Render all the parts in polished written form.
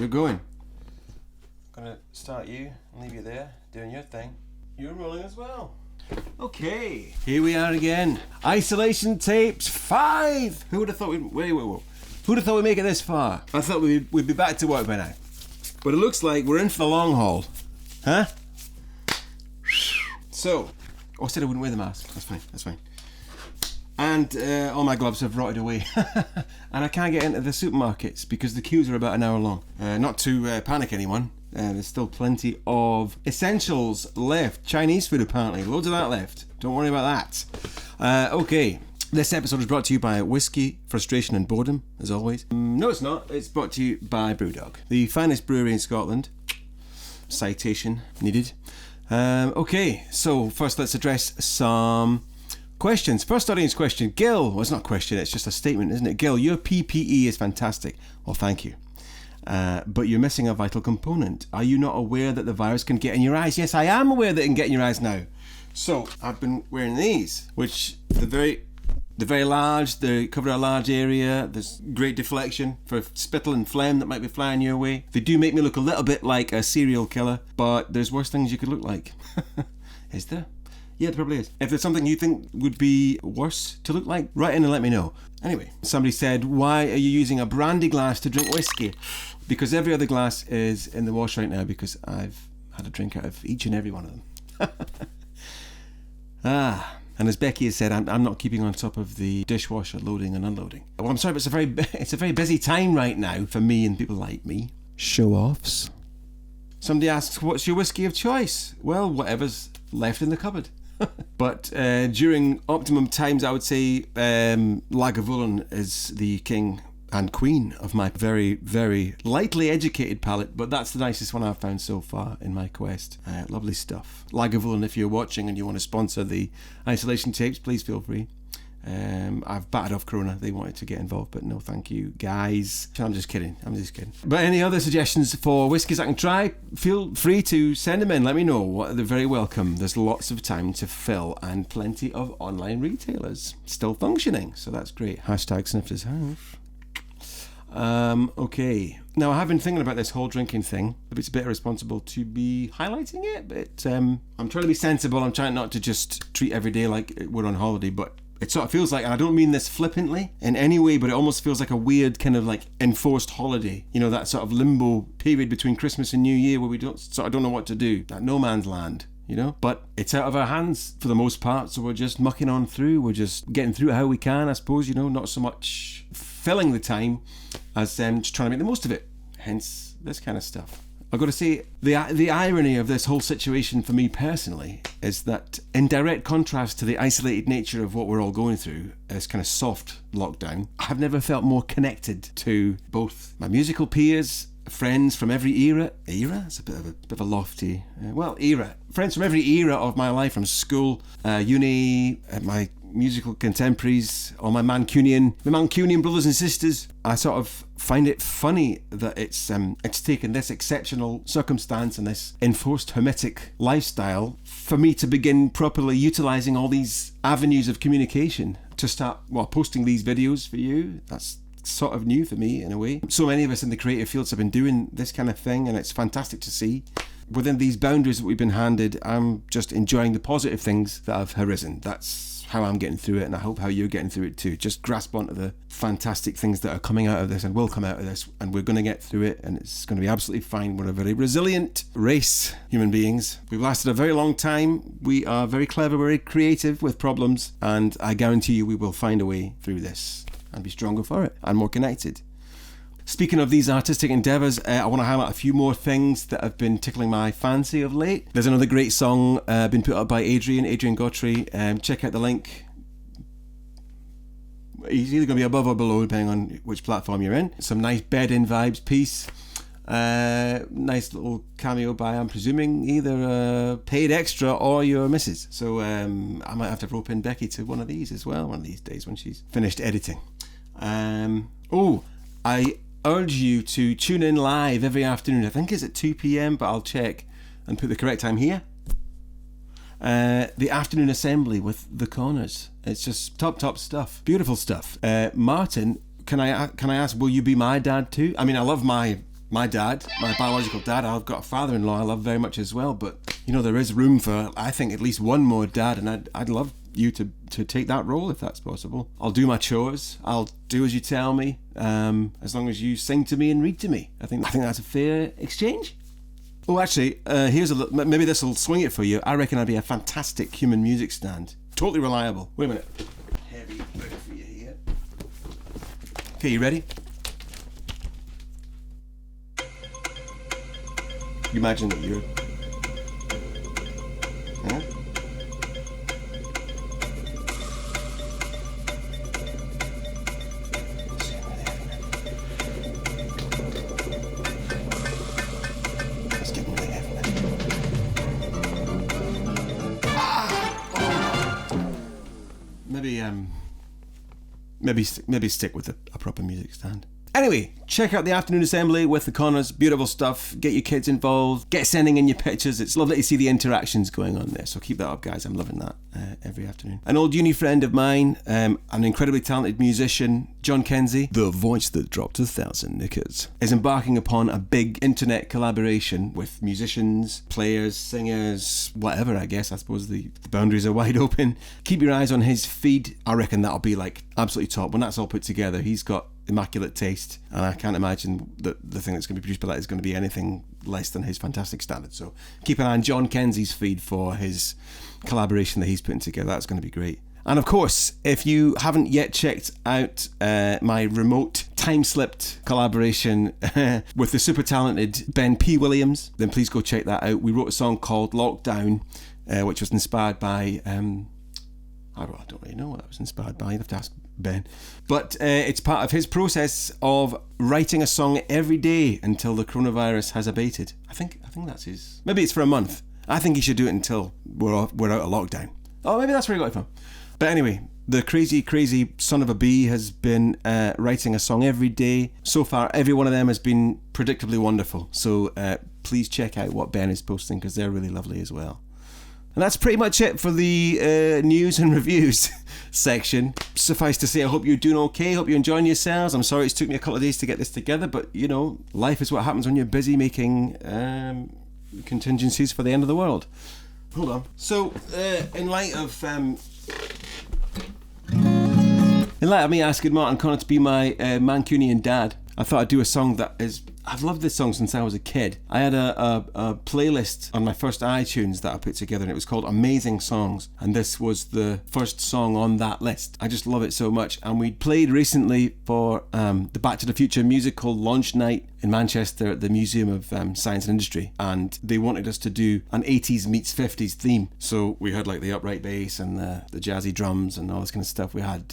You're going. I'm gonna start you and leave you there, doing your thing. You're rolling as well. Okay, here we are again. Isolation Tapes 5. Who would have thought we'd... Whoa. Who would have thought we'd make it this far? I thought we'd be back to work by now. But it looks like we're in for the long haul. Huh? So... Oh, I said I wouldn't wear the mask. That's fine. And all my gloves have rotted away. And I can't get into the supermarkets because the queues are about an hour long. Not to panic anyone. There's still plenty of essentials left. Chinese food apparently. Loads of that left. Don't worry about that. Okay. This episode is brought to you by Whiskey, Frustration and Boredom, as always. No, it's not. It's brought to you by Brewdog, the finest brewery in Scotland. Citation needed. Okay, so first let's address some questions. First audience question. Gill. Well, it's not a question, it's just a statement, isn't it? Gill, your PPE is fantastic. Well, thank you. But you're missing a vital component. Are you not aware that the virus can get in your eyes? Yes, I am aware that it can get in your eyes now. So, I've been wearing these, which they're very large, they cover a large area, there's great deflection for spittle and phlegm that might be flying your way. They do make me look a little bit like a serial killer, but there's worse things you could look like. Is there? Yeah, there probably is. If there's something you think would be worse to look like, write in and let me know. Anyway, somebody said, why are you using a brandy glass to drink whiskey? Because every other glass is in the wash right now because I've had a drink out of each and every one of them. And as Becky has said, I'm not keeping on top of the dishwasher loading and unloading. Well, I'm sorry, but it's a very busy time right now for me and people like me. Show-offs. Somebody asks, what's your whiskey of choice? Well, whatever's left in the cupboard. But during optimum times, I would say Lagavulin is the king and queen of my very, very lightly educated palate, but that's the nicest one I've found so far in my quest. Lovely stuff. Lagavulin, if you're watching and you want to sponsor the Isolation Tapes, please feel free. I've batted off Corona. They wanted to get involved, but no thank you, guys. I'm just kidding. But any other suggestions for whiskies I can try, feel free to send them in. Let me know. They're very welcome. There's lots of time to fill and plenty of online retailers still functioning, so that's great. Hashtag Snifters House. Okay. Now I have been thinking about this whole drinking thing. It's a bit irresponsible to be highlighting it, but I'm trying to be sensible. I'm trying not to just treat every day like we're on holiday, but it sort of feels like, and I don't mean this flippantly in any way, but it almost feels like a weird kind of like enforced holiday. You know, that sort of limbo period between Christmas and New Year where we don't know what to do. That no man's land. You know, but it's out of our hands for the most part, so we're just mucking on through. We're just getting through it how we can, I suppose, you know, not so much filling the time as just trying to make the most of it. Hence this kind of stuff. I've got to say, the irony of this whole situation for me personally is that in direct contrast to the isolated nature of what we're all going through, this kind of soft lockdown, I've never felt more connected to both my musical peers, friends from every era. It's a bit of a lofty... era. Friends from every era of my life, from school, uni, my musical contemporaries, all my Mancunian brothers and sisters. I sort of find it funny that it's taken this exceptional circumstance and this enforced hermetic lifestyle for me to begin properly utilising all these avenues of communication to start, posting these videos for you. That's sort of new for me in a way. So many of us in the creative fields have been doing this kind of thing, and it's fantastic to see. Within these boundaries that we've been handed, I'm just enjoying the positive things that have arisen. That's how I'm getting through it, and I hope how you're getting through it too. Just grasp onto the fantastic things that are coming out of this and will come out of this, and we're going to get through it, and it's going to be absolutely fine. We're a very resilient race, human beings. We've lasted a very long time. We are very clever, very creative with problems, and I guarantee you we will find a way through this and be stronger for it and more connected. Speaking of these artistic endeavours, I want to highlight a few more things that have been tickling my fancy of late. There's another great song been put up by Adrian Gautrey. Check out the link. He's either going to be above or below depending on which platform you're in. Some nice bed-in vibes piece. Nice little cameo by, I'm presuming, either paid extra or your missus. So I might have to rope in Becky to one of these as well one of these days when she's finished editing. I urge you to tune in live every afternoon. I think it's at 2 p.m, but I'll check and put the correct time here. The afternoon assembly with the Corners. It's just top stuff. Beautiful stuff. Martin, can I ask, will you be my dad too? I mean, I love my my dad, my biological dad. I've got a father-in-law I love very much as well, but you know, there is room for, I think, at least one more dad, and I'd love you to take that role if that's possible. I'll do my chores, I'll do as you tell me, as long as you sing to me and read to me. I think that's a fair exchange. Oh, actually, maybe this will swing it for you. I reckon I'd be a fantastic human music stand. Totally reliable. Wait a minute. Heavy bit for you here. Okay, you ready? You imagine that you're... Huh? It's getting really heavy now. Maybe stick with a proper music stand. Anyway, check out the afternoon assembly with the Connors. Beautiful stuff. Get your kids involved. Get sending in your pictures. It's lovely to see the interactions going on there. So keep that up, guys. I'm loving that every afternoon. An old uni friend of mine, an incredibly talented musician, John Kenzie, the voice that dropped 1,000 knickers, is embarking upon a big internet collaboration with musicians, players, singers, whatever, I guess. I suppose the boundaries are wide open. Keep your eyes on his feed. I reckon that'll be like absolutely top. When that's all put together, he's got immaculate taste, and I can't imagine that the thing that's going to be produced by that is going to be anything less than his fantastic standard. So keep an eye on John Kenzie's feed for his collaboration that he's putting together. That's going to be great. And of course, if you haven't yet checked out my remote time-slipped collaboration with the super talented Ben P. Williams, then please go check that out. We wrote a song called Lockdown, which was inspired by I don't really know what that was inspired by. You'd have to ask Ben. But it's part of his process of writing a song every day until the coronavirus has abated. I think that's his. Maybe it's for a month. I think he should do it until we're out of lockdown. Oh, maybe that's where he got it from. But anyway, the crazy son of a bee has been writing a song every day. So far, every one of them has been predictably wonderful. So please check out what Ben is posting, because they're really lovely as well. And that's pretty much it for the news and reviews section. Suffice to say, I hope you're doing okay. Hope you're enjoying yourselves. I'm sorry it's took me a couple of days to get this together, but you know, life is what happens when you're busy making contingencies for the end of the world. Hold on. So, in light of me asking Martin Connor to be my Mancunian dad, I thought I'd do a song that is... I've loved this song since I was a kid. I had a playlist on my first iTunes that I put together, and it was called Amazing Songs, and this was the first song on that list. I just love it so much, and we played recently for the Back to the Future musical launch night in Manchester at the Museum of Science and Industry, and they wanted us to do an 80s meets 50s theme. So we had like the upright bass and the jazzy drums and all this kind of stuff. We had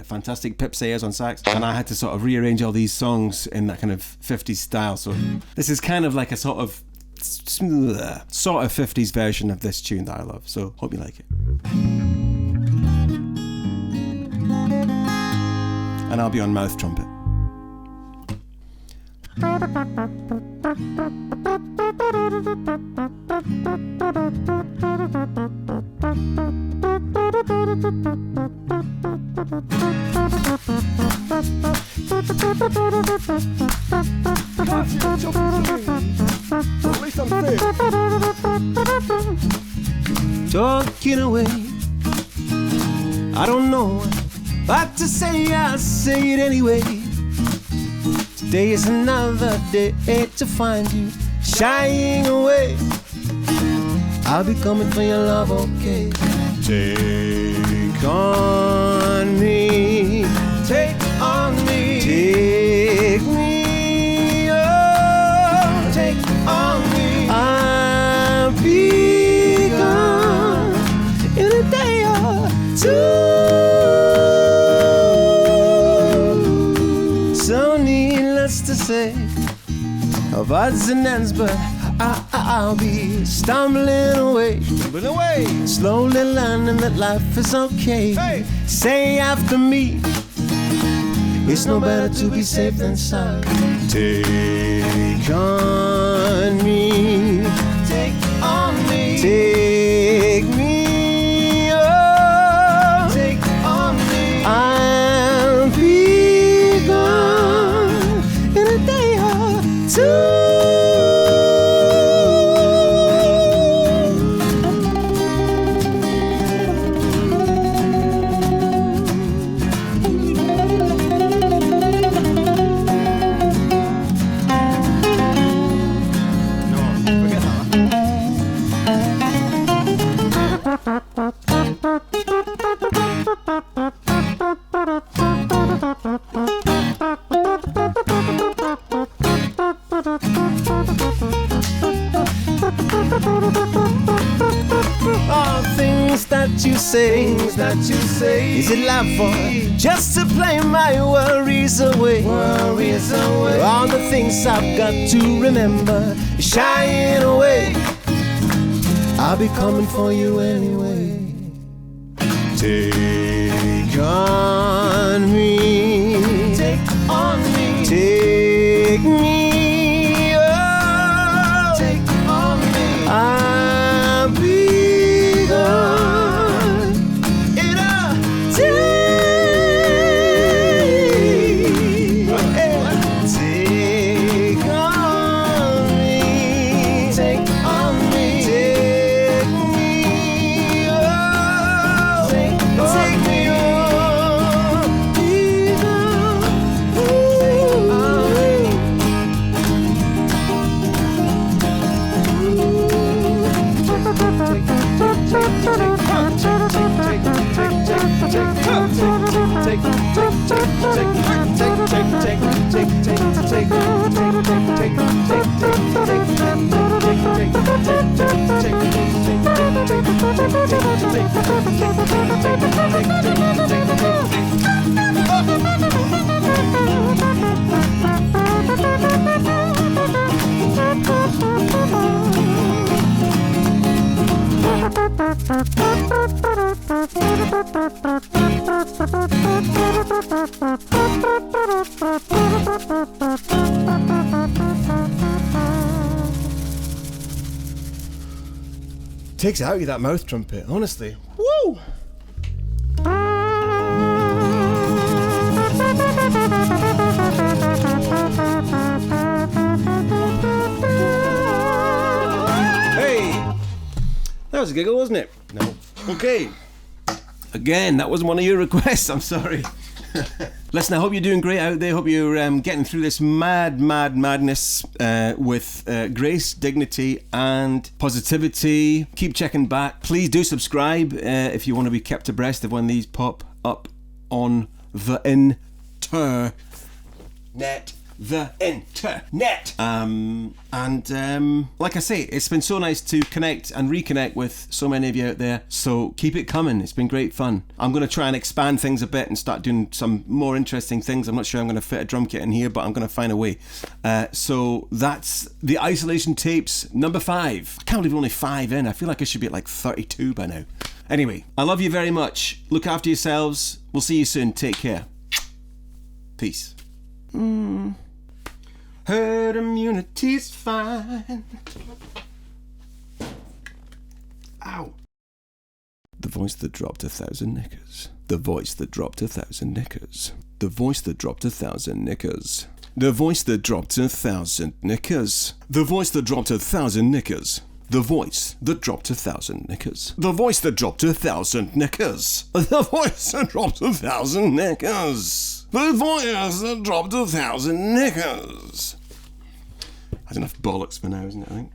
fantastic Pip Sayers on sax, and I had to sort of rearrange all these songs in that kind of 50s style. So this is kind of like a sort of 50s version of this tune that I love. So hope you like it. And I'll be on mouth trumpet. Talking away, I don't know what to say, I'll say it anyway. Today is another day to find you shying away. I'll be coming for your love, okay? Take on me, take on me, take me, oh, take on me. I'll be gone in a day or two. So needless to say, of odds and ends, but I'll be stumbling away, slowly learning that life is okay. Hey. Say after me, it's no better to be safe than sorry. Take on me, take on me, take me, oh, take on me. I'll be gone in a day or two. All things that you say, is it love for just to play my worries away? All the things I've got to remember, shying away. I'll be coming for you anyway. Take on me, take on me, take me, oh, take on me. I'll be gone in a day. Take on me, take on me, take me, oh, take me, oh, be gone, take on me. Takes it out of you, that mouth trumpet, honestly. Woo! Hey! That was a giggle, wasn't it? No. Okay. Again, that wasn't one of your requests, I'm sorry. Listen, I hope you're doing great out there. Hope you're getting through this madness with grace, dignity and positivity. Keep checking back. Please do subscribe if you want to be kept abreast of when these pop up on the internet. Like I say, it's been so nice to connect and reconnect with so many of you out there, so keep it coming. It's been great fun. I'm going to try and expand things a bit and start doing some more interesting things. I'm not sure I'm going to fit a drum kit in here, but I'm going to find a way. So that's the Isolation Tapes number 5. I can't believe we're only 5 in. I feel like I should be at like 32 by now. Anyway, I love you very much. Look after yourselves. We'll see you soon. Take care. Peace. Herd immunity's fine. Ow. The voice that dropped 1,000 knickers. The voice that dropped 1,000 knickers. The voice that dropped 1,000 knickers. The voice that dropped 1,000 knickers. The voice that dropped 1,000 knickers. The voice that dropped 1,000 knickers. The voice that dropped 1,000 knickers. The voice that dropped 1,000 knickers. The voice that dropped 1,000 knickers. That's enough bollocks for now, isn't it, I think?